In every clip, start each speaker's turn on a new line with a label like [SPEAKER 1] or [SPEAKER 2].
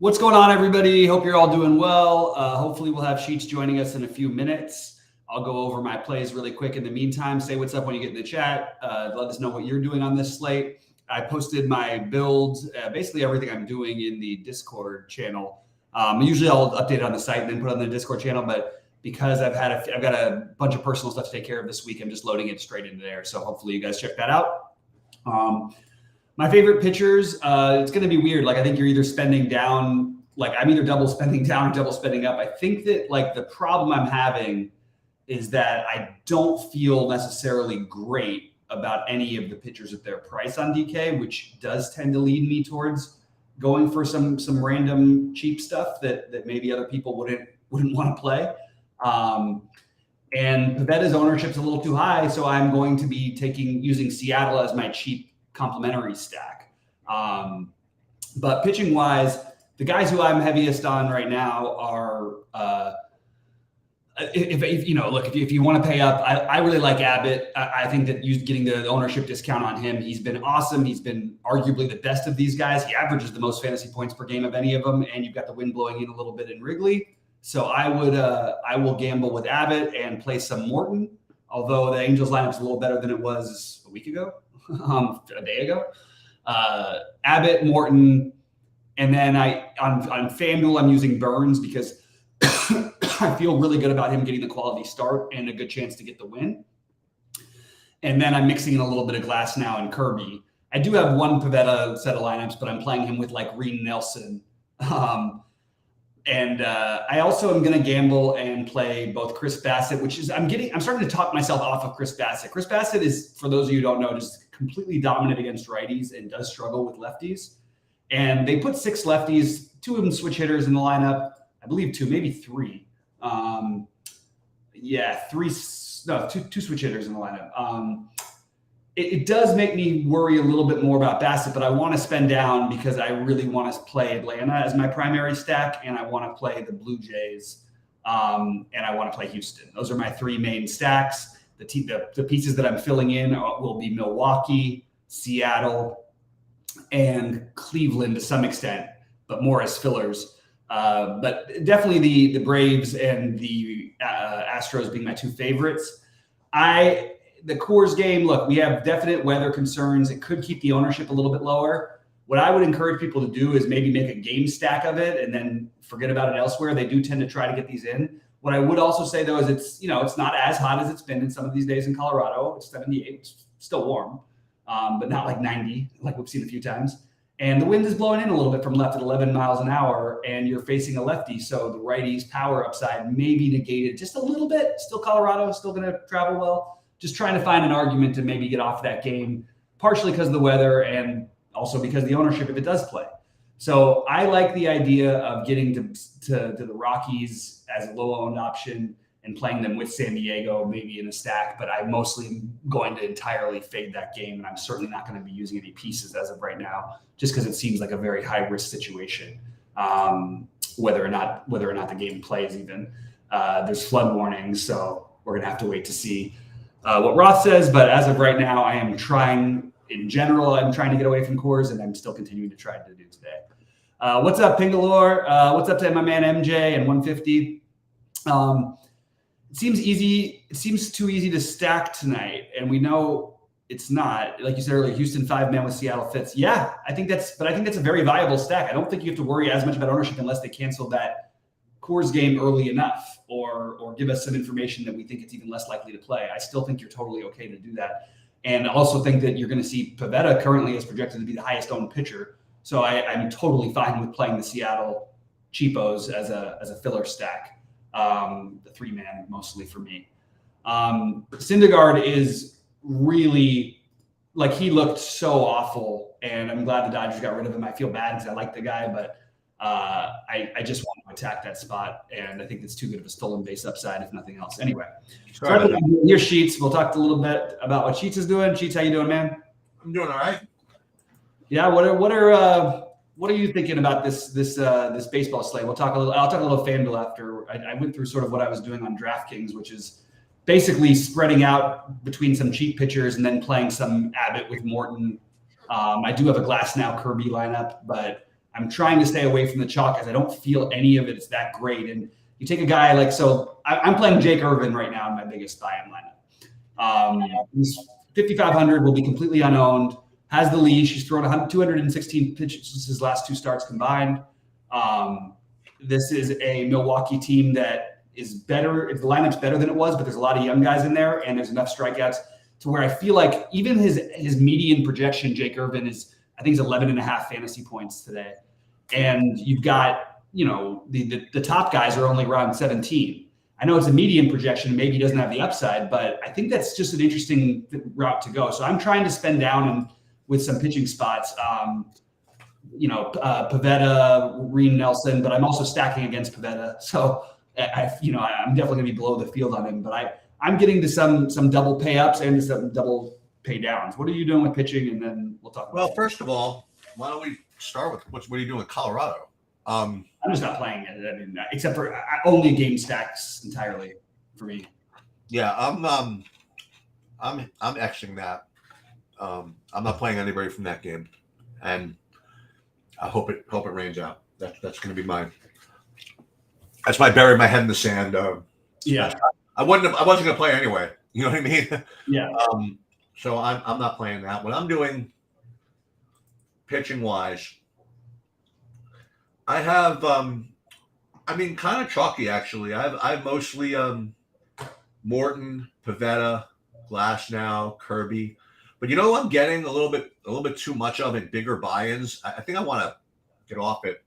[SPEAKER 1] What's going on, everybody? Hope you're all doing well. Hopefully we'll have Sheets joining us in a few minutes. I'll go over my plays really quick. In the meantime, say what's up when you get in the chat. Let us know what you're doing on this slate. I posted my builds, basically everything I'm doing in the Discord channel. Usually I'll update it on the site and then put it on the Discord channel, but because I've got a bunch of personal stuff to take care of this week, I'm just loading it straight into there. So hopefully you guys check that out. My favorite pitchers, it's going to be weird. Like, I think you're either spending down, like I'm either double spending down or double spending up. I think that like the problem I'm having is that I don't feel necessarily great about any of the pitchers at their price on DK, which does tend to lead me towards going for some random cheap stuff that maybe other people wouldn't want to play. And Pavetta's ownership's a little too high, so I'm going to be using Seattle as my cheap complementary stack. But pitching wise, the guys who I'm heaviest on right now are if you want to pay up, I really like Abbott. I think that getting the ownership discount on him, he's been awesome. He's been arguably the best of these guys. He averages the most fantasy points per game of any of them, and you've got the wind blowing in a little bit in Wrigley. So I will gamble with Abbott and play some Morton, although the Angels lineup's a little better than it was a week ago. A day ago. Abbott, Morton, and then on FanDuel I'm using Burns because I feel really good about him getting the quality start and a good chance to get the win. And then I'm mixing in a little bit of Glass now and Kirby. I do have one Pavetta set of lineups, but I'm playing him with like Reed Nelson. And I also am going to gamble and play both Chris Bassett, which is I'm starting to talk myself off of Chris Bassett. Chris Bassett is, for those of you who don't know, just completely dominant against righties and does struggle with lefties. And they put 6 lefties, 2 of them switch hitters in the lineup. I believe 2, maybe 3. Two switch hitters in the lineup. It does make me worry a little bit more about Bassett, but I want to spend down because I really want to play Atlanta as my primary stack, and I want to play the Blue Jays, and I want to play Houston. Those are my 3 main stacks. The pieces that I'm filling in will be Milwaukee, Seattle, and Cleveland to some extent, but more as fillers. But definitely the Braves and the Astros being my 2 favorites. The Coors game, look, we have definite weather concerns. It could keep the ownership a little bit lower. What I would encourage people to do is maybe make a game stack of it and then forget about it elsewhere. They do tend to try to get these in. What I would also say, though, is it's not as hot as it's been in some of these days in Colorado. It's 78. It's still warm, but not like 90 like we've seen a few times. And the wind is blowing in a little bit from left at 11 miles an hour, and you're facing a lefty. So the righty's power upside may be negated just a little bit. Still Colorado, still going to travel well. Just trying to find an argument to maybe get off that game, partially because of the weather and also because of the ownership if it does play. So I like the idea of getting to the Rockies as a low-owned option and playing them with San Diego, maybe in a stack, but I mostly am going to entirely fade that game, and I'm certainly not going to be using any pieces as of right now, just because it seems like a very high-risk situation, whether or not the game plays even. There's flood warnings, so we're going to have to wait to see what Roth says, but as of right now, I'm trying to get away from Coors, and I'm still continuing to try to do today. What's up, Pingalore? What's up to my man MJ and 150? It seems easy. It seems too easy to stack tonight, and we know it's not. Like you said earlier, Houston 5-man with Seattle fits. Yeah, I think that's a very viable stack. I don't think you have to worry as much about ownership unless they cancel that Coors game early enough or give us some information that we think it's even less likely to play. I still think you're totally okay to do that. And I also think that you're going to see Pavetta currently is projected to be the highest owned pitcher. So I'm totally fine with playing the Seattle cheapos as a filler stack. The 3-man mostly for me. Syndergaard is really, like, he looked so awful, and I'm glad the Dodgers got rid of him. I feel bad because I like the guy, but I just want to attack that spot, and I think it's too good of a stolen base upside, if nothing else. Anyway, your Sheets. We'll talk a little bit about what Sheets is doing. Sheets, how you doing, man?
[SPEAKER 2] I'm doing all right.
[SPEAKER 1] Yeah. What are you thinking about this baseball slate? I'll talk a little FanDuel after. I went through sort of what I was doing on DraftKings, which is basically spreading out between some cheap pitchers and then playing some Abbott with Morton. I do have a Glass now Kirby lineup, but I'm trying to stay away from the chalk as I don't feel any of it's that great. And you take a guy like, I'm playing Jake Irvin right now in my biggest buy-in lineup. He's 5,500, will be completely unowned, has the leash. He's thrown 216 pitches his last 2 starts combined. This is a Milwaukee team that is better. The lineup's better than it was, but there's a lot of young guys in there, and there's enough strikeouts to where I feel like even his median projection, Jake Irvin, is, I think, he's 11.5 fantasy points today. And you've got, the top guys are only around 17. I know it's a median projection. Maybe he doesn't have the upside, but I think that's just an interesting route to go. So I'm trying to spend down with some pitching spots. Pivetta, Reen Nelson, but I'm also stacking against Pivetta. So I'm definitely going to be below the field on him, but I'm getting to some double pay ups and to some double pay downs. What are you doing with pitching? And then we'll talk about
[SPEAKER 2] Well, first of all, why don't we start with what are you doing with Colorado?
[SPEAKER 1] I'm just not playing it. I mean, except for only game stacks entirely for me.
[SPEAKER 2] Yeah, I'm Xing that. I'm not playing anybody from that game, and I hope it rains out. That's going to be mine. That's why I buried my head in the sand.
[SPEAKER 1] Yeah,
[SPEAKER 2] I wasn't going to play anyway. You know what I mean?
[SPEAKER 1] Yeah.
[SPEAKER 2] So I'm not playing that. What I'm doing, pitching wise, I have kind of chalky actually. I've mostly Morton, Pivetta, Glasnow, Kirby. But I'm getting a little bit too much of in bigger buy-ins. I think I want to get off it.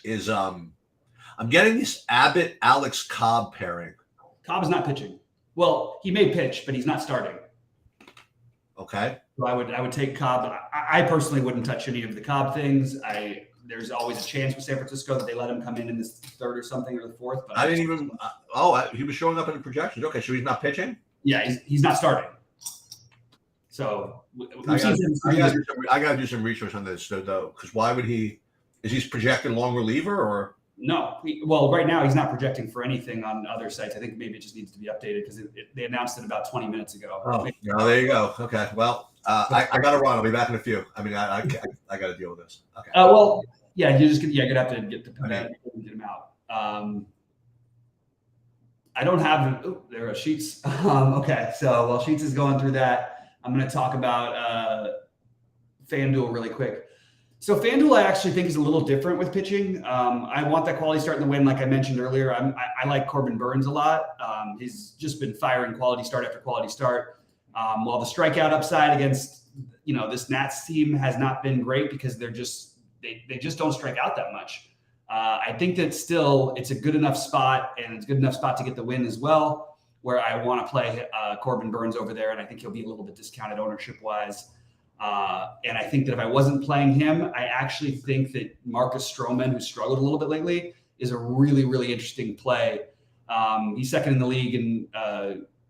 [SPEAKER 2] Is I'm getting this Abbott Alex Cobb pairing.
[SPEAKER 1] Cobb is not pitching. Well, he may pitch, but he's not starting.
[SPEAKER 2] Okay.
[SPEAKER 1] So I would take Cobb. I personally wouldn't touch any of the Cobb things. There's always a chance with San Francisco that they let him come in this 3rd or something or the 4th. But
[SPEAKER 2] I didn't even. He was showing up in the projections. Okay, so he's not pitching.
[SPEAKER 1] Yeah, he's not starting. So
[SPEAKER 2] I got to do some research on this though, because why would he? Is he projected long reliever or?
[SPEAKER 1] No. Well, right now he's not projecting for anything on other sites. I think maybe it just needs to be updated because they announced it about 20 minutes ago.
[SPEAKER 2] Oh, there you go. Okay. Well, I got to run. I'll be back in a few. I mean, I got to deal with this. Okay.
[SPEAKER 1] Well, yeah, you're gonna have to get him out. I don't have. There are Sheets. Okay, so while Sheets is going through that, I'm going to talk about FanDuel really quick. So FanDuel, I actually think is a little different with pitching. I want that quality start in the win, like I mentioned earlier. I like Corbin Burns a lot. He's just been firing quality start after quality start. While the strikeout upside against this Nats team has not been great because they just don't strike out that much. I think that still it's a good enough spot, and it's a good enough spot to get the win as well, where I want to play Corbin Burns over there, and I think he'll be a little bit discounted ownership-wise. And I think that if I wasn't playing him, I actually think that Marcus Stroman, who struggled a little bit lately, is a really, really interesting play. He's second in the league in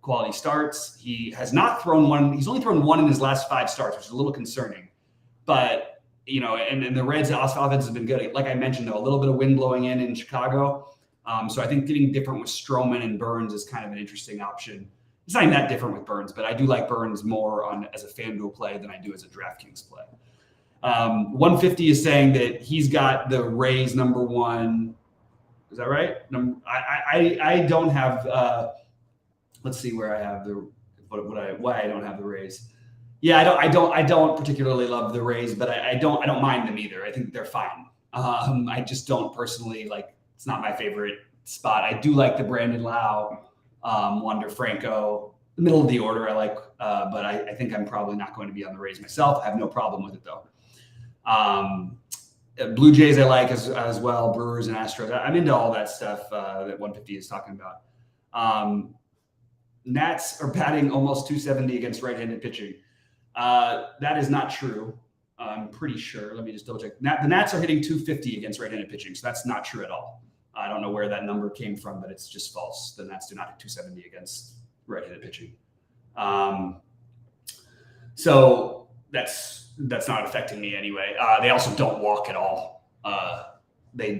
[SPEAKER 1] quality starts. He has not thrown one. He's only thrown one in his last 5 starts, which is a little concerning. But and the Reds' offense has been good. Like I mentioned, though, a little bit of wind blowing in Chicago. So I think getting different with Stroman and Burns is kind of an interesting option. It's not even that different with Burns, but I do like Burns more as a FanDuel play than I do as a DraftKings play. 150 is saying that he's got the Rays number 1. Is that right? I don't have. Let's see where I have why I don't have the Rays. Yeah, I don't particularly love the Rays, but I don't mind them either. I think they're fine. I just don't personally like. It's not my favorite spot. I do like the Brandon Lau, Wander Franco, the middle of the order. I like, but I think I'm probably not going to be on the Rays myself. I have no problem with it though. Blue Jays I like as well. Brewers and Astros. I'm into all that stuff that 150 is talking about. Nats are batting almost 270 against right-handed pitching. That is not true. I'm pretty sure. Let me just double check. The Nats are hitting 250 against right-handed pitching, so that's not true at all. I don't know where that number came from, but it's just false. The Nats do not hit 270 against right-handed pitching. So that's not affecting me anyway. They also don't walk at all. They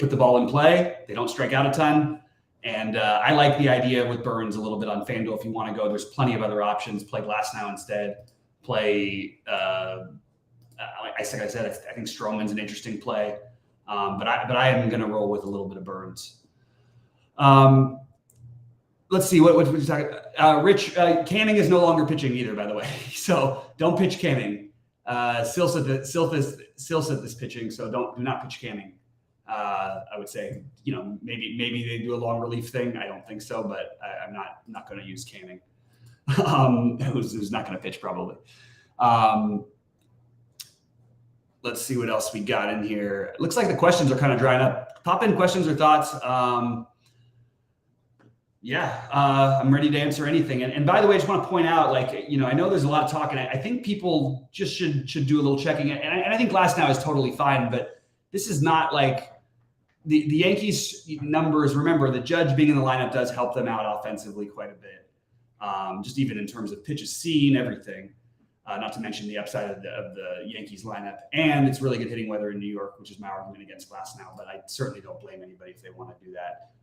[SPEAKER 1] put the ball in play. They don't strike out a ton. And I like the idea with Burns a little bit on FanDuel. If you want to go, there's plenty of other options. Play Glasnow instead. Play. I like I said, I think Stroman's an interesting play, but I am going to roll with a little bit of Burns. Let's see what we talking. Rich, Canning is no longer pitching either, by the way. So don't pitch Canning. Silseth is pitching, so do not pitch Canning. I would say, maybe they do a long relief thing. I don't think so, but I'm not going to use Canning. Who's not going to pitch probably. Let's see what else we got in here. It looks like the questions are kind of drying up. Pop in questions or thoughts. I'm ready to answer anything. And by the way, I just want to point out, I know there's a lot of talk, and I think people just should do a little checking. And I think Glasnow is totally fine, but this is not like the Yankees numbers. Remember, the Judge being in the lineup does help them out offensively quite a bit. Just even in terms of pitches seen, everything. Not to mention the upside of the Yankees lineup. And it's really good hitting weather in New York, which is my argument against Glasnow. But I certainly don't blame anybody if they want to do that.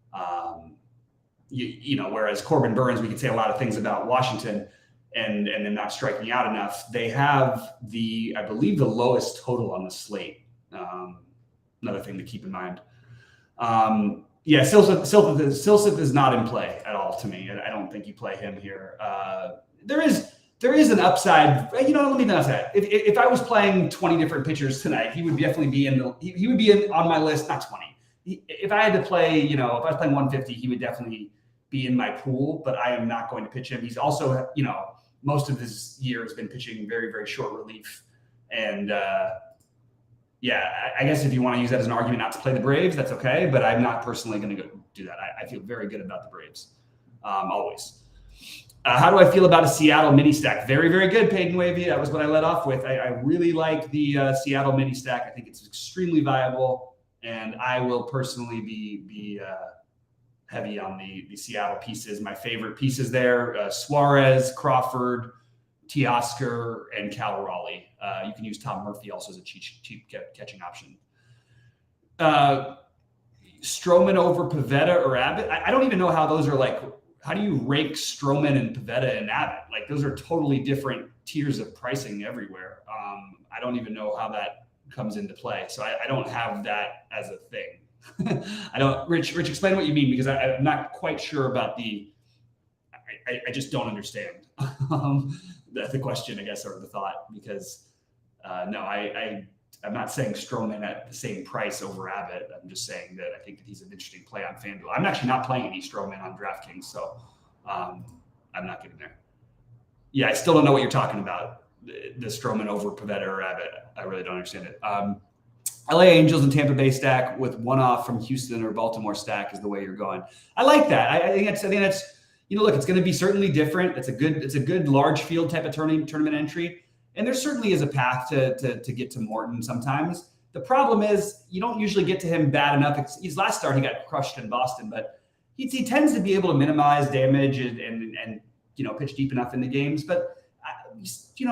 [SPEAKER 1] Whereas Corbin Burns, we could say a lot of things about Washington and then not striking out enough. They have I believe the lowest total on the slate. Another thing to keep in mind. Silseth is not in play at all to me. I don't think you play him here. There is an upside. Let me not say that. If I was playing 20 different pitchers tonight, he would definitely be he would be on my list. Not 20. If I had to play, if I was playing 150, he would definitely be in my pool, but I am not going to pitch him. He's also, most of his year has been pitching very, very short relief. And I guess if you want to use that as an argument not to play the Braves, that's okay. But I'm not personally going to go do that. I feel very good about the Braves, always. How do I feel about a Seattle mini stack? Very, very good, Peyton Wavy. That was what I led off with. I really like the Seattle mini stack. I think it's extremely viable. And I will personally be heavy on the Seattle pieces. My favorite pieces there, Suarez, Crawford, Teoscar, and Cal Raleigh. You can use Tom Murphy also as a cheap catching option. Stroman over Pivetta or Abbott. I don't even know how those are how do you rank Stroman and Pivetta and Abbott? Those are totally different tiers of pricing everywhere. I don't even know how that comes into play. So I don't have that as a thing. Rich, explain what you mean, because I'm not quite sure about I just don't understand the question, I guess, or the thought, because I'm not saying Stroman at the same price over Abbott. I'm just saying that I think that he's an interesting play on FanDuel. I'm actually not playing any Stroman on DraftKings, so I'm not getting there. Yeah, I still don't know what you're talking about. The Stroman over Pivetta or Abbott. I really don't understand it. LA Angels and Tampa Bay stack with one off from Houston or Baltimore stack is the way you're going. I like that. I think that's look, it's going to be certainly different. It's a good large field type of tournament entry. And there certainly is a path to get to Morton sometimes. The problem is you don't usually get to him bad enough. His last start, he got crushed in Boston, but he tends to be able to minimize damage and pitch deep enough in the games. But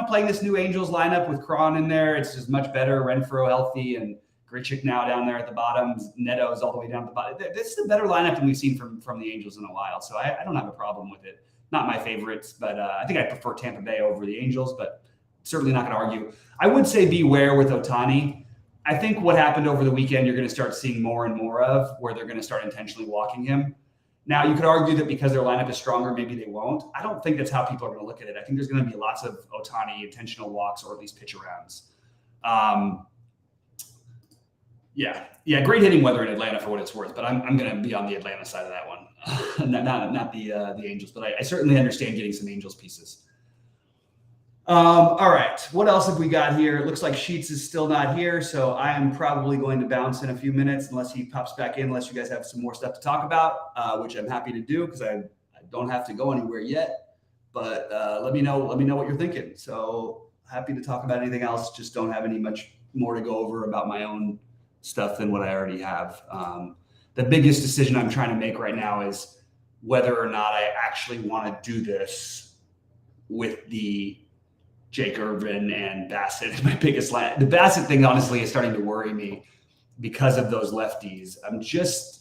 [SPEAKER 1] playing this new Angels lineup with Cron in there, it's just much better. Renfroe healthy and Grichuk now down there at the bottom. Neto's all the way down at the bottom. This is a better lineup than we've seen from the Angels in a while. So I don't have a problem with it. Not my favorites, but I think I prefer Tampa Bay over the Angels, but certainly not going to argue. I would say beware with Ohtani. I think what happened over the weekend, you're going to start seeing more and more of, where they're going to start intentionally walking him. Now, you could argue that because their lineup is stronger, maybe they won't. I don't think that's how people are going to look at it. I think there's going to be lots of Ohtani intentional walks, or at least pitch arounds. Great hitting weather in Atlanta for what it's worth, but I'm going to be on the Atlanta side of that one, not the Angels. But I certainly understand getting some Angels pieces. All right, what else have we got here? It looks like Sheets is still not here, so I am probably going to bounce in a few minutes unless he pops back in, unless you guys have some more stuff to talk about, which I'm happy to do because I don't have to go anywhere yet. But let me know what you're thinking. So happy to talk about anything else. Just don't have any much more to go over about my own stuff than what I already have. The biggest decision I'm trying to make right now is whether or not I actually want to do this with the Jake Irvin and Bassett. My biggest the Bassett thing, honestly, is starting to worry me because of those lefties. I'm just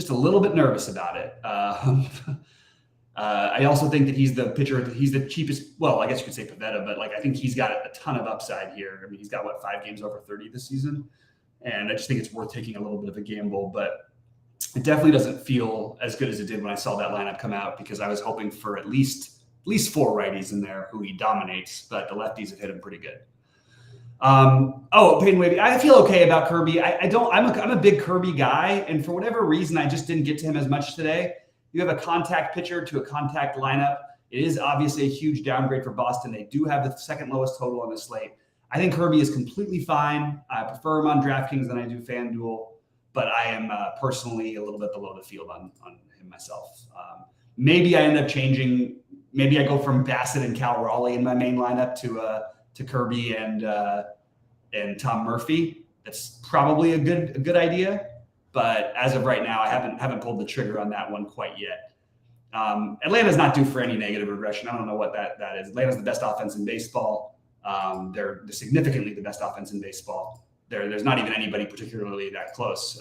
[SPEAKER 1] a little bit nervous about it. I also think that he's the pitcher. He's the cheapest. Well, I guess you could say Pavetta, but like I think he's got a ton of upside here. I mean, he's got 5 games over 30 this season, and I just think it's worth taking a little bit of a gamble. But it definitely doesn't feel as good as it did when I saw that lineup come out, because I was hoping for at least 4 righties in there who he dominates, but the lefties have hit him pretty good. Peyton Wavy. I feel okay about Kirby. I'm a big Kirby guy, and for whatever reason, I just didn't get to him as much today. You have a contact pitcher to a contact lineup. It is obviously a huge downgrade for Boston. They do have the second lowest total on the slate. I think Kirby is completely fine. I prefer him on DraftKings than I do FanDuel, but I am personally a little bit below the field on him myself. Maybe I end up changing. Maybe I go from Bassett and Cal Raleigh in my main lineup to Kirby and Tom Murphy. That's probably a good idea. But as of right now, I haven't pulled the trigger on that one quite yet. Atlanta's not due for any negative regression. I don't know what that is. Atlanta's the best offense in baseball. They're significantly the best offense in baseball. There's not even anybody particularly that close.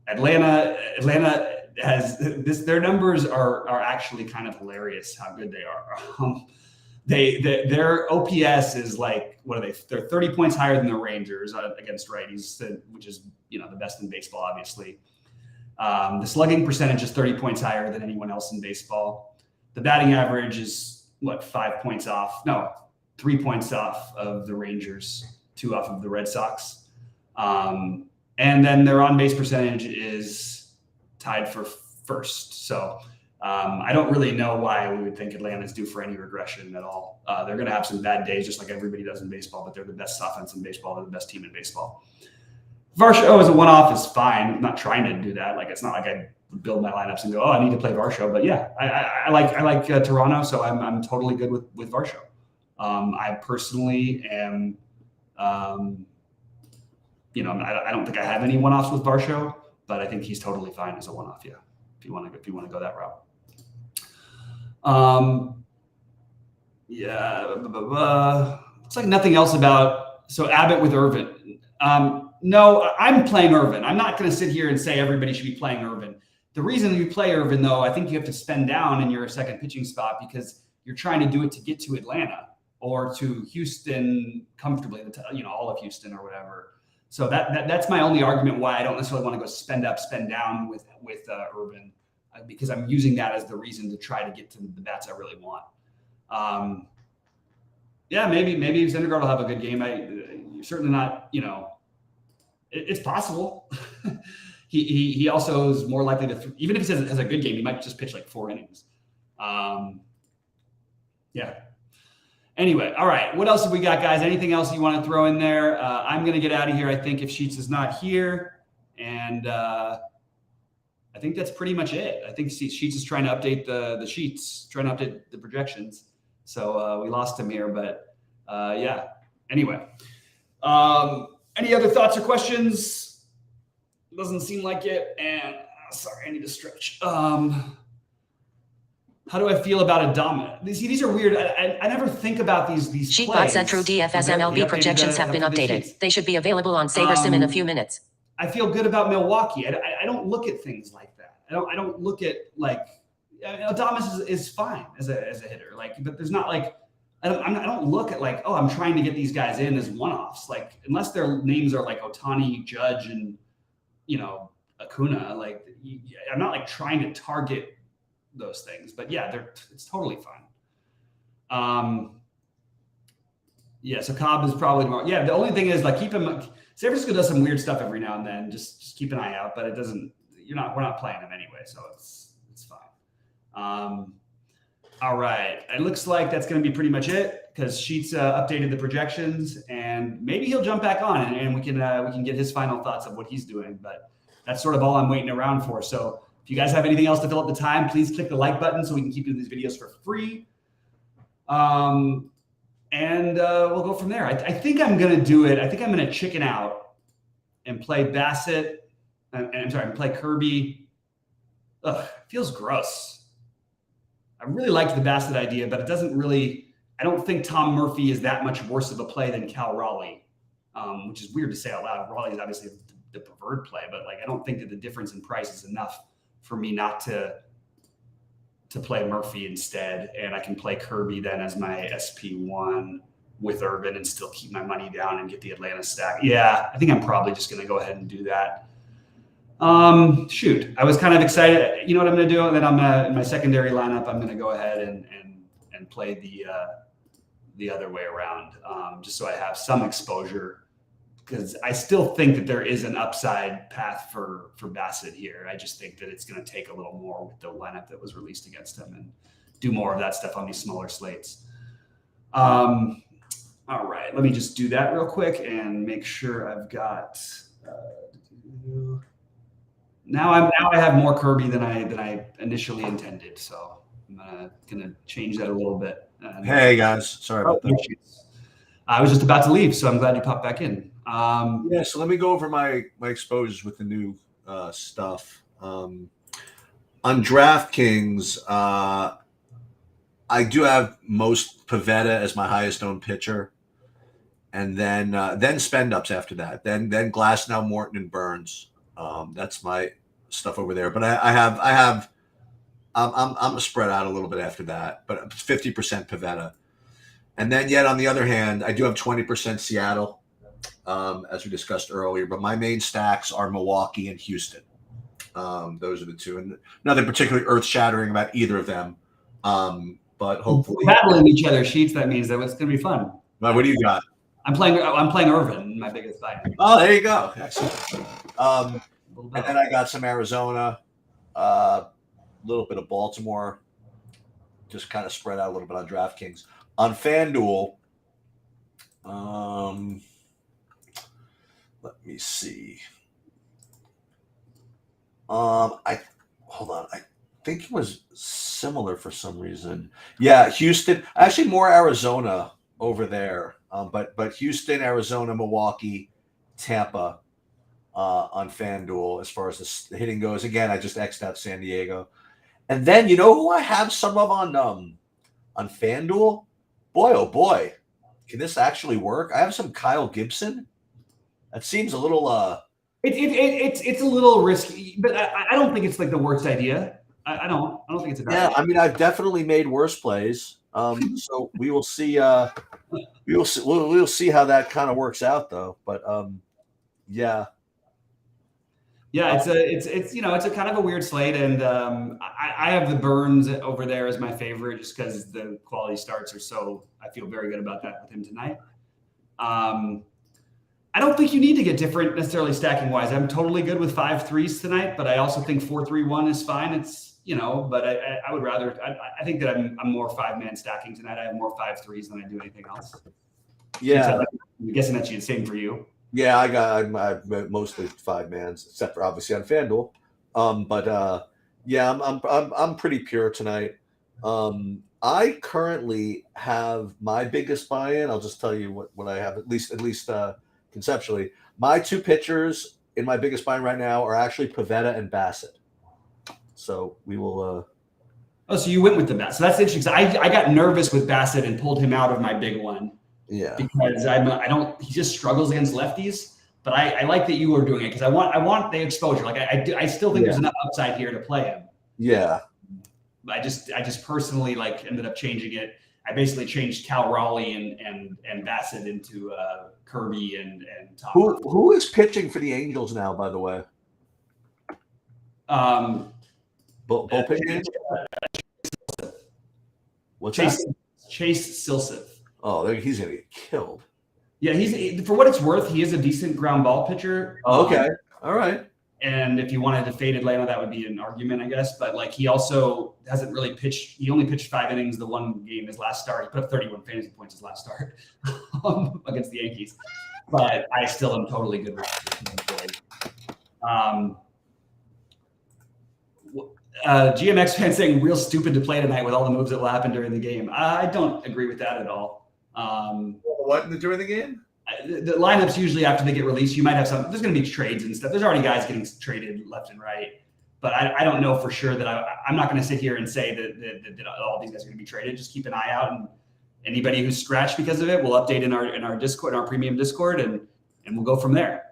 [SPEAKER 1] Atlanta has this. Their numbers are actually kind of hilarious how good they are. Their OPS is like, what are they? They're 30 points higher than the Rangers against righties, which is the best in baseball, obviously. The slugging percentage is 30 points higher than anyone else in baseball. The batting average is 5 points off? No, 3 points off of the Rangers, 2 off of the Red Sox. And then their on-base percentage is tied for first. So I don't really know why we would think Atlanta's due for any regression at all. They're going to have some bad days, just like everybody does in baseball, but they're the best offense in baseball. They're the best team in baseball. Varsho as a one-off is fine. I'm not trying to do that. Like, it's not like I build my lineups and go, I need to play Varsho. But yeah, I like Toronto, so I'm totally good with Varsho. I personally am, I don't think I have any one-offs with Varsho, but I think he's totally fine as a one-off. Yeah, if you want to go that route. It's like nothing else about. So Abbott with Irvin. No, I'm playing Irvin. I'm not going to sit here and say everybody should be playing Irvin. The reason you play Irvin, though, I think you have to spend down in your second pitching spot because you're trying to do it to get to Atlanta or to Houston comfortably, all of Houston or whatever. So that's my only argument why I don't necessarily want to go spend up, spend down with Irvin, because I'm using that as the reason to try to get to the bats I really want. Maybe Syndergaard will have a good game. You're certainly not, it's possible. He also is more likely to, even if he has a good game, he might just pitch like 4 innings. Anyway, all right. What else have we got, guys? Anything else you want to throw in there? I'm going to get out of here, I think, if Sheets is not here. And I think that's pretty much it. I think Sheets is trying to update the sheets, trying to update the projections. So we lost him here, but Anyway, any other thoughts or questions? Doesn't seem like it. And sorry, I need to stretch. How do I feel about Adama? These are weird. I never think about these
[SPEAKER 3] Sheetbot Centro DFS MLB projections have been updated. They should be available on SaberSim in a few minutes.
[SPEAKER 1] I feel good about Milwaukee. I don't look at things like that. I don't look at Adames is fine as a hitter. But there's not I don't look at I'm trying to get these guys in as one-offs. Unless their names are like Ohtani, Judge, and Acuna. I'm not trying to target those things, but it's totally fine. So Cobb is probably more. Yeah, the only thing is keep him. San Francisco does some weird stuff every now and then. Just keep an eye out, but it doesn't. We're not playing them anyway, so it's fine. All right, it looks like that's going to be pretty much it because Sheets updated the projections, and maybe he'll jump back on and we can get his final thoughts of what he's doing. But that's sort of all I'm waiting around for. So if you guys have anything else to fill up the time, please click the like button so we can keep doing these videos for free. And we'll go from there. I think I'm going to do it. I think I'm going to chicken out and play Bassett. And play Kirby. Ugh, feels gross. I really liked the Bassett idea, but it doesn't really. I don't think Tom Murphy is that much worse of a play than Cal Raleigh, which is weird to say out loud. Raleigh is obviously the preferred play, but I don't think that the difference in price is enough for me not to to play Murphy instead, and I can play Kirby then as my SP1 with Irvin and still keep my money down and get the Atlanta stack. Yeah, I think I'm probably just going to go ahead and do that. Shoot, I was kind of excited. You know what I'm going to do? And then in my secondary lineup, I'm going to go ahead and play the other way around, just so I have some exposure, because I still think that there is an upside path for Bassett here. I just think that it's going to take a little more with the lineup that was released against him and do more of that stuff on these smaller slates. All right, let me just do that real quick and make sure I've got. Now I have more Kirby than I initially intended, so I'm gonna change that a little bit.
[SPEAKER 2] Hey guys, sorry about that.
[SPEAKER 1] I was just about to leave, so I'm glad you popped back in.
[SPEAKER 2] Yeah, so let me go over my exposures with the new stuff. On DraftKings, I do have most Pivetta as my highest owned pitcher, and then spend ups after that. Then Glasnow, Morton, and Burns. That's my stuff over there. But I'm spread out a little bit after that, but 50% Pivetta. And then yet on the other hand, I do have 20% Seattle, as we discussed earlier, but my main stacks are Milwaukee and Houston. Those are the two, and nothing particularly earth-shattering about either of them. But hopefully
[SPEAKER 1] battling each other's sheets, that means that it's going to be fun.
[SPEAKER 2] What do you got?
[SPEAKER 1] I'm playing Irvin, my biggest buy.
[SPEAKER 2] Oh, there you go. Excellent. And then I got some Arizona, little bit of Baltimore, just kind of spread out a little bit on DraftKings. On FanDuel, let me see. Hold on. I think it was similar for some reason. Yeah, Houston. Actually, more Arizona over there. But Houston, Arizona, Milwaukee, Tampa on FanDuel as far as the hitting goes. Again, I just X'd out San Diego. And then, you know who I have some of on FanDuel? Boy, oh boy, can this actually work? I have some Kyle Gibson. That seems a little
[SPEAKER 1] it's a little risky, but I don't think it's like the worst idea. I don't think it's a bad idea.
[SPEAKER 2] I mean, I've definitely made worse plays. So we will see. We'll see how that kind of works out, though. But yeah.
[SPEAKER 1] Yeah, it's a kind of a weird slate, and I have the Burns over there as my favorite just because the quality starts are so. I feel very good about that with him tonight. I don't think you need to get different necessarily stacking wise. I'm totally good with 5 threes tonight, but I also think 4-3-1 is fine. It's but I would rather. I think that I'm more 5-man stacking tonight. I have more 5 threes than I do anything else.
[SPEAKER 2] Yeah,
[SPEAKER 1] I'm guessing that's the same for you.
[SPEAKER 2] Yeah, I've mostly 5-mans, except for obviously on FanDuel. Yeah, I'm pretty pure tonight. I currently have my biggest buy-in. I'll just tell you what I have, at least conceptually. My 2 pitchers in my biggest buy-in right now are actually Pivetta and Bassett. So we will.
[SPEAKER 1] So you went with the Bassett. So that's interesting. I got nervous with Bassett and pulled him out of my big one.
[SPEAKER 2] Yeah,
[SPEAKER 1] because he just struggles against lefties, but I like that you were doing it because I want the exposure. Like I still think there's enough upside here to play him.
[SPEAKER 2] Yeah.
[SPEAKER 1] I just personally ended up changing it. I basically changed Cal Raleigh and Bassett into Kirby and Tom.
[SPEAKER 2] Who is pitching for the Angels now, by the way? Bullpen game? What's
[SPEAKER 1] Chase
[SPEAKER 2] that?
[SPEAKER 1] Silseth.
[SPEAKER 2] Oh, he's going to get killed.
[SPEAKER 1] Yeah, he's for what it's worth, he is a decent ground ball pitcher.
[SPEAKER 2] Oh, okay. All right.
[SPEAKER 1] And if you wanted to fade Atlanta, that would be an argument, I guess. But he also hasn't really pitched. He only pitched 5 innings the one game his last start. He put up 31 fantasy points his last start against the Yankees. But I still am totally good with it. GMX fan saying real stupid to play tonight with all the moves that will happen during the game. I don't agree with that at all.
[SPEAKER 2] What during the game?
[SPEAKER 1] The lineups usually after they get released, you might have some. There's going to be trades and stuff. There's already guys getting traded left and right, but I don't know for sure that I'm not going to sit here and say that all these guys are going to be traded. Just keep an eye out, and anybody who's scratched because of it, we'll update in our Discord, our premium Discord, and we'll go from there.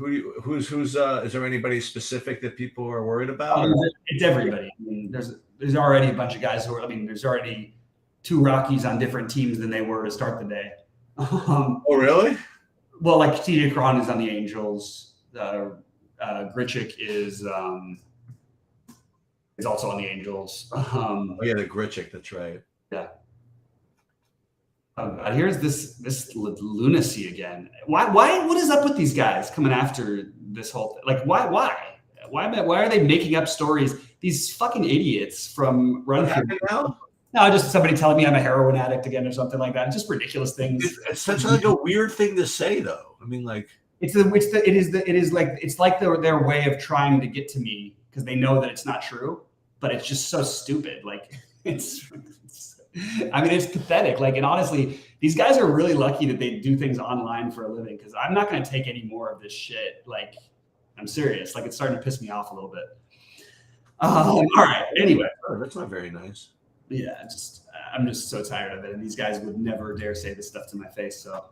[SPEAKER 1] Is
[SPEAKER 2] Is there anybody specific that people are worried about?
[SPEAKER 1] It's everybody. I mean, there's already a bunch of guys who are. I mean, there's already 2 Rockies on different teams than they were to start the day.
[SPEAKER 2] Oh, really?
[SPEAKER 1] Well, like TJ Cron is on the Angels. Grichuk is also on the Angels.
[SPEAKER 2] Oh yeah, the Grichuk. That's right.
[SPEAKER 1] Yeah. Here's this lunacy again. Why? What is up with these guys coming after this whole thing? Like, why are they making up stories? These fucking idiots from Run
[SPEAKER 2] now.
[SPEAKER 1] No, just somebody telling me I'm a heroin addict again or something like that. Just ridiculous things.
[SPEAKER 2] It's such like a weird thing to say, though. I mean, like
[SPEAKER 1] it's like their way of trying to get to me because they know that it's not true, but it's just so stupid. Like it's pathetic. Like, and honestly, these guys are really lucky that they do things online for a living because I'm not going to take any more of this shit. Like, I'm serious. Like, it's starting to piss me off a little bit. All right. Anyway,
[SPEAKER 2] that's not very nice.
[SPEAKER 1] Yeah, I'm just so tired of it. And these guys would never dare say this stuff to my face, so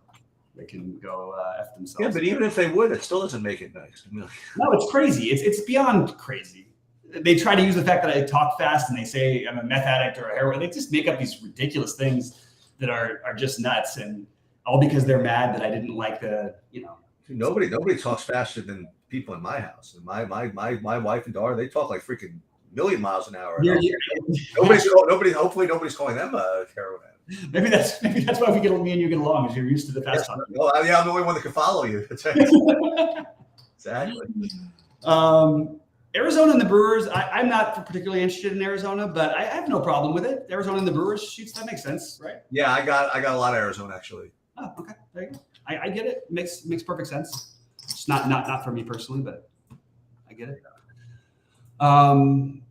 [SPEAKER 1] they can go F themselves.
[SPEAKER 2] Yeah, but even if they would, it still doesn't make it nice.
[SPEAKER 1] No, it's crazy. It's beyond crazy. They try to use the fact that I talk fast and they say I'm a meth addict or a heroin. They just make up these ridiculous things that are just nuts, and all because they're mad that I didn't like the.
[SPEAKER 2] Nobody talks faster than people in my house. And my wife and daughter, they talk like freaking million miles an hour. Hopefully nobody's calling them a heroin addict.
[SPEAKER 1] Maybe that's why me and you get along, because you're used to the fast talking.
[SPEAKER 2] Well, yeah, I'm the only one that can follow you. Exactly.
[SPEAKER 1] Arizona and the Brewers, I'm not particularly interested in Arizona, but I have no problem with it. Arizona and the Brewers, shoots, that makes sense, right?
[SPEAKER 2] Yeah, I got a lot of Arizona actually.
[SPEAKER 1] Oh, okay. There you go. I get it. Makes perfect sense. It's not for me personally, but I get it. And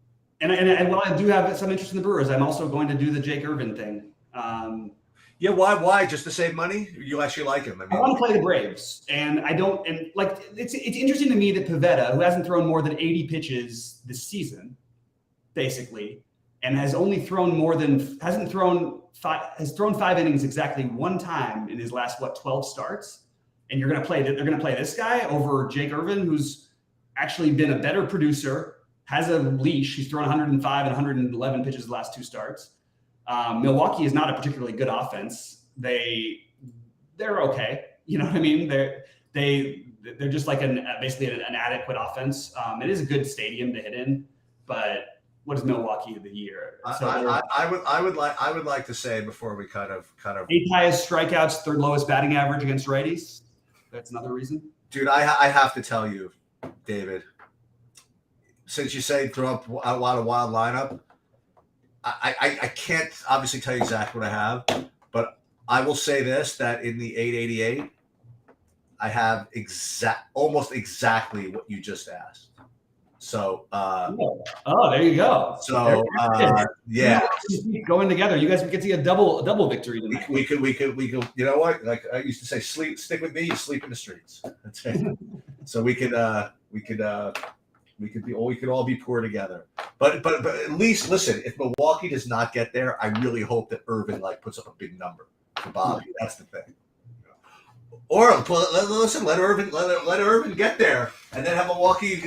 [SPEAKER 1] while I do have some interest in the Brewers, I'm also going to do the Jake Irvin thing.
[SPEAKER 2] Yeah, why? Just to save money? You actually like him?
[SPEAKER 1] I want to play the Braves, and I don't. And like, it's interesting to me that Pivetta, who hasn't thrown more than 80 pitches this season, basically, and has only thrown has thrown 5 innings exactly one time in his last 12 starts, and they're going to play this guy over Jake Irvin, who's actually been a better producer, has a leash. He's thrown 105 and 111 pitches the last 2 starts. Milwaukee is not a particularly good offense. They're okay. You know what I mean? They're just like basically an adequate offense. It is a good stadium to hit in, but what is Milwaukee of the year? So
[SPEAKER 2] I would like to say before we kind of
[SPEAKER 1] 8th highest strikeouts, 3rd lowest batting average against righties. That's another reason.
[SPEAKER 2] Dude, I have to tell you, David, since you say throw up a lot of wild lineup, I can't obviously tell you exactly what I have, but I will say this, that in the 888, I have almost exactly what you just asked. So
[SPEAKER 1] there you go.
[SPEAKER 2] So yeah,
[SPEAKER 1] going together, you guys get to see a double victory tonight.
[SPEAKER 2] We could. You know what? Like I used to say, stick with me. You sleep in the streets. That's it. So we could all be poor together. But at least listen. If Milwaukee does not get there, I really hope that Irvin puts up a big number for Bobby. That's the thing. Or let Irvin get there, and then have Milwaukee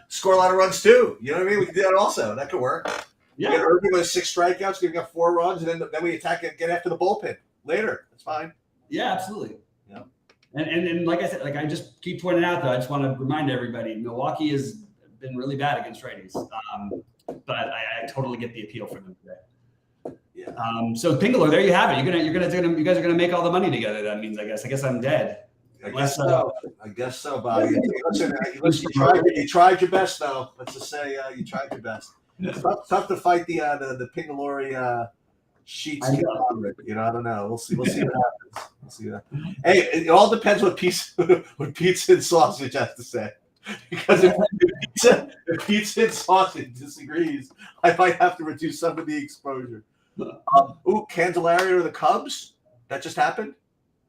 [SPEAKER 2] score a lot of runs too. You know what I mean? We can do that also. That could work.
[SPEAKER 1] Yeah.
[SPEAKER 2] Get Irvin with 6 strikeouts, giving up 4 runs, and then we attack and get after the bullpen later. That's fine.
[SPEAKER 1] Yeah, absolutely. Yeah. And like I said, I just keep pointing out though, I just want to remind everybody, Milwaukee has been really bad against righties, but I totally get the appeal for them today.
[SPEAKER 2] Yeah.
[SPEAKER 1] So Pingler, there you have it. You guys are gonna make all the money together. That means, I guess I'm dead.
[SPEAKER 2] I guess so, Bobby. Listen, you tried your best, though. Let's just say you tried your best. It's tough to fight the Pingalori sheets. I don't know. We'll see what happens. We'll see that. Hey, it all depends what pizza and sausage has to say. Because if pizza and sausage disagrees, I might have to reduce some of the exposure. Candelario to the Cubs? That just happened?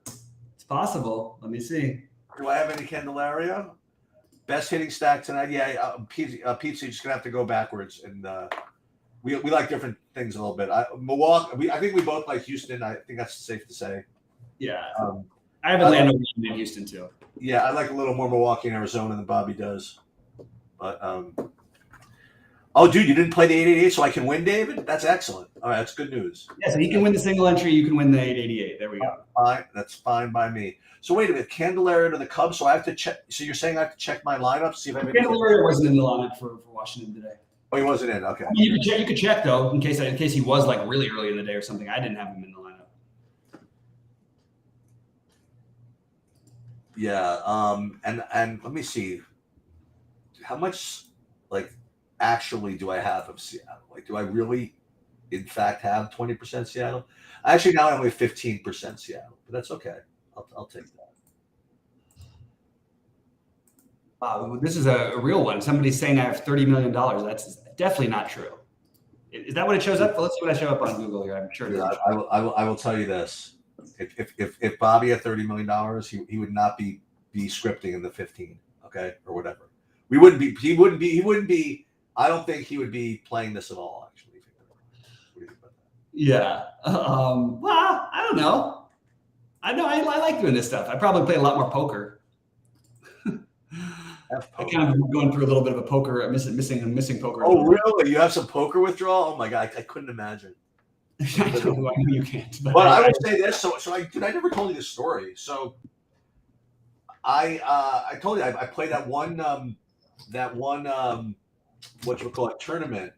[SPEAKER 1] It's possible. Let me see.
[SPEAKER 2] Do I have any Candelario? Best hitting stack tonight? Yeah, pizza, you're just going to have to go backwards. And we like different things a little bit. Milwaukee, I think we both like Houston. I think that's safe to say.
[SPEAKER 1] Yeah. I have Atlanta in Houston, too.
[SPEAKER 2] Yeah, I like a little more Milwaukee and Arizona than Bobby does. But Oh, dude, you didn't play the 888, so I can win, David? That's excellent. All right, that's good news.
[SPEAKER 1] Yeah, so he can win the single entry. You can win the 888. There we go.
[SPEAKER 2] Fine, that's fine by me. So wait a minute, Candelaria to the Cubs. So I have to check. So you're saying I have to check my lineup, see if I have any.
[SPEAKER 1] Candelaria wasn't in the lineup for Washington today.
[SPEAKER 2] Oh, he wasn't in. Okay.
[SPEAKER 1] I mean, you could check though, in case he was like really early in the day or something. I didn't have him in the lineup.
[SPEAKER 2] Yeah. And let me see. How much like actually do I have of Seattle? Like, do I really, in fact, have 20% Seattle? Actually, now I only have 15% Seattle, but that's okay. I'll take that.
[SPEAKER 1] Wow, this is a real one. Somebody's saying I have $30 million. That's definitely not true. Is that what it shows up? Let's see what I show up on Google here. I'm sure.
[SPEAKER 2] Yeah, I will tell you this: if Bobby had $30 million, he would not be scripting in the 15, okay, or whatever. We wouldn't be. He wouldn't be. I don't think he would be playing this at all. Actually, what do you think about that?
[SPEAKER 1] Yeah. Well, I don't know. I like doing this stuff. I probably play a lot more poker. I kind of going through a little bit of a poker, missing poker.
[SPEAKER 2] Oh, really? You have some poker withdrawal? Oh my god, I couldn't imagine.
[SPEAKER 1] I know you can't.
[SPEAKER 2] But I would say this. So I never told you this story. So I told you I played that one what you would call it tournament,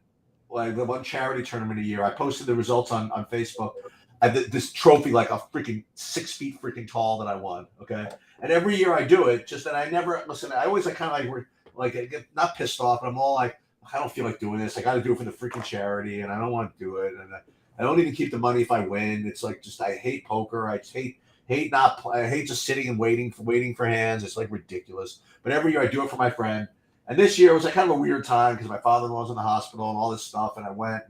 [SPEAKER 2] like the one charity tournament a year. I posted the results on Facebook. I did this trophy like a freaking 6 feet freaking tall that I won. Okay. And every year I do it, just that I never listen. I always kind of like I get not pissed off, but I'm all like, I don't feel like doing this. I got to do it for the freaking charity, and I don't want to do it. And I don't even keep the money if I win. It's like just I hate poker. I just hate not play. I hate just sitting and waiting for hands. It's like ridiculous. But every year I do it for my friend. And this year was like kind of a weird time because my father-in-law was in the hospital and all this stuff. And I went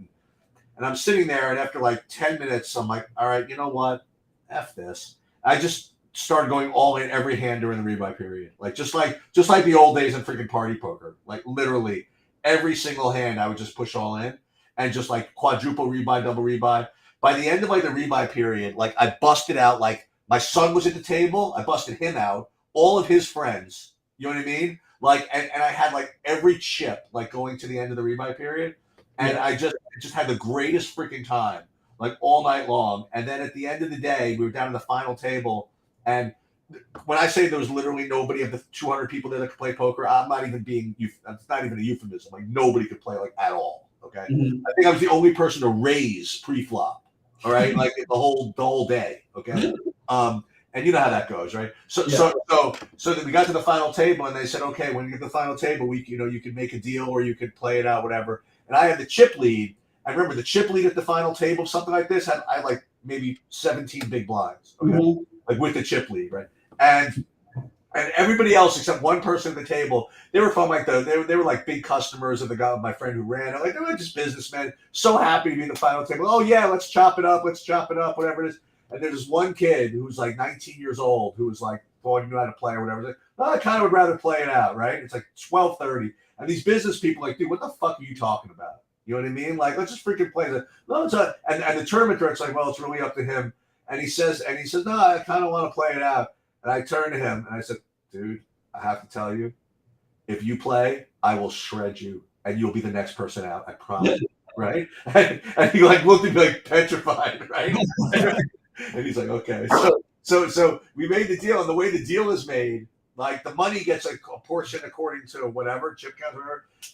[SPEAKER 2] and I'm sitting there, and after like 10 minutes, I'm like, all right, you know what? F this. I just started going all in every hand during the rebuy period. Like just like the old days in freaking party poker. Like literally every single hand I would just push all in and just like quadruple rebuy, double rebuy. By the end of like the rebuy period, like I busted out, like my son was at the table. I busted him out, all of his friends. You know what I mean? Like, and I had like every chip like going to the end of the rebuy period. And I just had the greatest freaking time, like all night long. And then at the end of the day, we were down to the final table. And when I say there was literally nobody of the 200 people there that could play poker, I'm not even being, it's not even a euphemism. Like nobody could play like at all. Okay. Mm-hmm. I think I was the only person to raise pre-flop. All right. Like the whole day. Okay. And you know how that goes, right? So then we got to the final table, and they said, okay, when you get to the final table, you could make a deal or you could play it out, whatever. And I had the chip lead. I remember the chip lead at the final table, something like this. I had like maybe 17 big blinds, okay, mm-hmm. Like with the chip lead, right? And everybody else except one person at the table, they were from like they were like big customers of the guy, my friend who ran. Like they were just businessmen, so happy to be in the final table. Oh yeah, let's chop it up, whatever it is. And there's this one kid who was like 19 years old who was like, oh, you know how to play or whatever. Like, oh, I kind of would rather play it out, right? It's like 12:30. And these business people are like, dude, what the fuck are you talking about? You know what I mean? Like, let's just freaking play it. No, it's not. And the tournament director's like, well, it's really up to him. And he says, no, I kind of want to play it out. And I turned to him and I said, dude, I have to tell you, if you play, I will shred you and you'll be the next person out. I promise. Right? And he like looked at me like petrified, right? And he's like, okay. So we made the deal, and the way the deal is made, like the money gets a portion according to whatever chip count,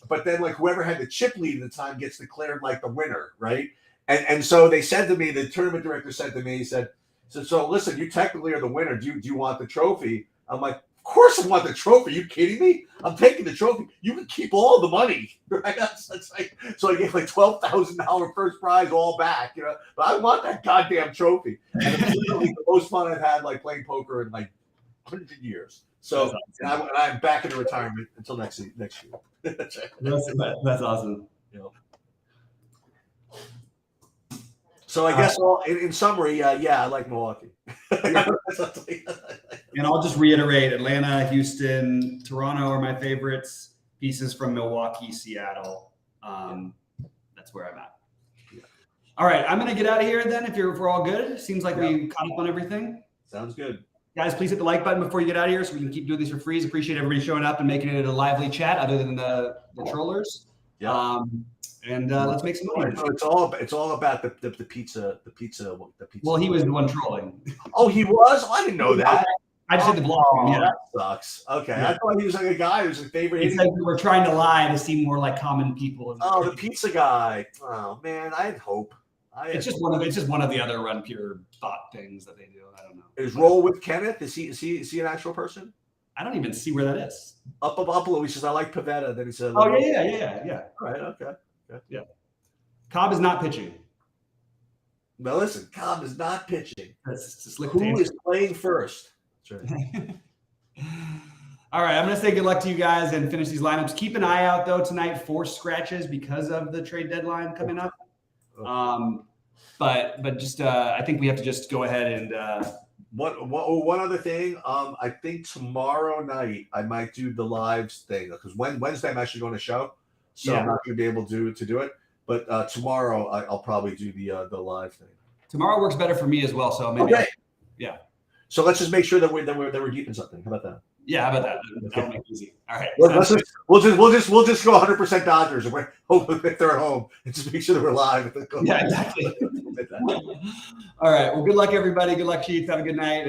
[SPEAKER 2] but then like whoever had the chip lead at the time gets declared like the winner, right? And so they said to me, the tournament director said to me, he said, so listen, you technically are the winner. Do you want the trophy? I'm like, of course I want the trophy. Are you kidding me? I'm taking the trophy. You can keep all the money, right? That's like, so I gave like $12,000 first prize all back, you know. But I want that goddamn trophy. And it's literally the most fun I've had like playing poker in like 100 years. So and I'm back into retirement until next year.
[SPEAKER 1] That's awesome.
[SPEAKER 2] You know. So I guess in summary, yeah, I like Milwaukee.
[SPEAKER 1] And I'll just reiterate, Atlanta, Houston, Toronto are my favorites. Pieces from Milwaukee, Seattle. That's where I'm at. Yeah. All right, I'm going to get out of here then if we're all good. Seems like we caught up on everything.
[SPEAKER 2] Sounds good.
[SPEAKER 1] Guys, please hit the like button before you get out of here so we can keep doing these for free. Appreciate everybody showing up and making it a lively chat other than the trollers.
[SPEAKER 2] Yeah.
[SPEAKER 1] And let's make some money.
[SPEAKER 2] So it's all about the pizza.
[SPEAKER 1] Well, he was the one trolling.
[SPEAKER 2] Oh, he was? Oh, I didn't know that.
[SPEAKER 1] I just had to block him. Yeah,
[SPEAKER 2] that sucks. Okay,
[SPEAKER 1] Yeah.
[SPEAKER 2] I thought he was like a guy who's a favorite.
[SPEAKER 1] It says we were trying to lie to seem more like common people.
[SPEAKER 2] Oh, the pizza guy. Oh man, I had hope.
[SPEAKER 1] It's just one of the other Run Pure bot things that they do. I don't know.
[SPEAKER 2] Is Roll with Kenneth? Is he an actual person?
[SPEAKER 1] I don't even see where that is.
[SPEAKER 2] Up below, he says, "I like Pavetta." Then he said,
[SPEAKER 1] "Oh yeah."
[SPEAKER 2] All right, okay.
[SPEAKER 1] Yeah. Cobb is not pitching.
[SPEAKER 2] Now listen, Cobb is not pitching.
[SPEAKER 1] Who
[SPEAKER 2] is playing first? That's right.
[SPEAKER 1] All right, I'm going to say good luck to you guys and finish these lineups. Keep an eye out, though, tonight for scratches because of the trade deadline coming up. But just I think we have to just go ahead and
[SPEAKER 2] one other thing. I think tomorrow night I might do the lives thing because Wednesday I'm actually going to show, so I'm not going to be able to do it. But tomorrow I'll probably do the live thing.
[SPEAKER 1] Tomorrow works better for me as well. So maybe yeah.
[SPEAKER 2] So let's just make sure that we're deep in something. How about that?
[SPEAKER 1] Yeah, how about that? That'll make it easy. All right.
[SPEAKER 2] We'll just go 100% Dodgers and hope if they're at home and just make sure that we're live.
[SPEAKER 1] Yeah, exactly. All right. Well, good luck, everybody. Good luck, Chief. Have a good night.